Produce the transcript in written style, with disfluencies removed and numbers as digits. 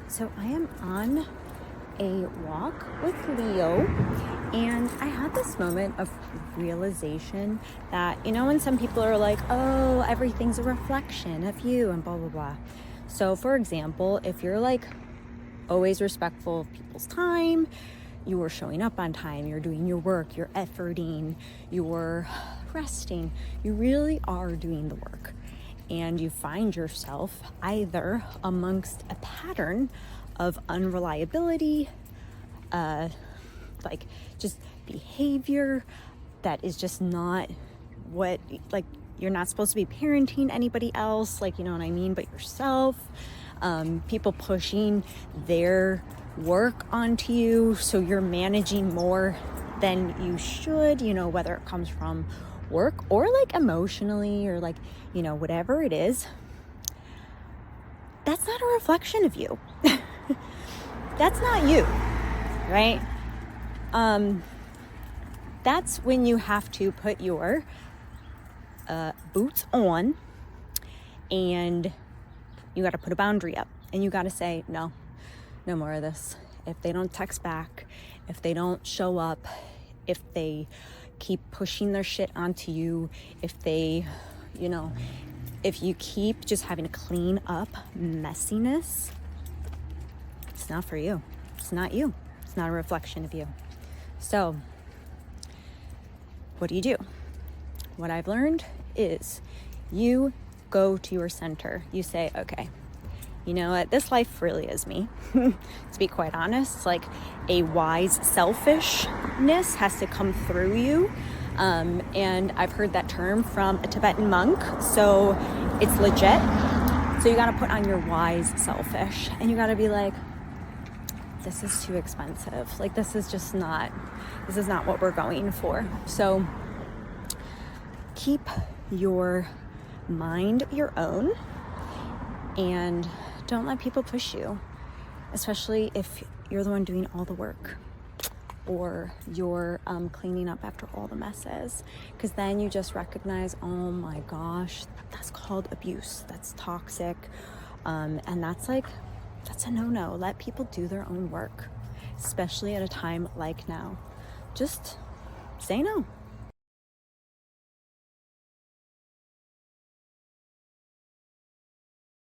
So I am on a walk with Leo, and I had this moment of realization that, when some people are like, oh, everything's a reflection of you and blah, blah, blah. So for example, if you're like always respectful of people's time, you are showing up on time, you're doing your work, you're efforting, you're resting, you really are doing the work. And you find yourself either amongst a pattern of unreliability, like just behavior that is just not what, like, you're not supposed to be parenting anybody else, like, you know what I mean, but yourself. People pushing their work onto you, so you're managing more than you should, whether it comes from work or like emotionally or like, whatever it is. That's not a reflection of you. That's not you, right? That's when you have to put your boots on, and you got to put a boundary up, and you got to say, no more of this. If they don't text back, if they don't show up, if they keep pushing their shit onto you, if they, if you keep just having to clean up messiness, it's not for you. It's not you. It's not a reflection of you. So what do? What I've learned is you go to your center. You say, okay, you know what? This life really is me. To be quite honest, like a wise selfishness has to come through you. And I've heard that term from a Tibetan monk, so it's legit. So you got to put on your wise selfish, and you got to be like, this is too expensive. Like, this is not what we're going for. So keep your mind your own, and don't let people push you, especially if you're the one doing all the work, or you're cleaning up after all the messes, because then you just recognize, oh my gosh, that's called abuse. That's toxic. And that's a no-no. Let people do their own work, especially at a time like now. Just say no.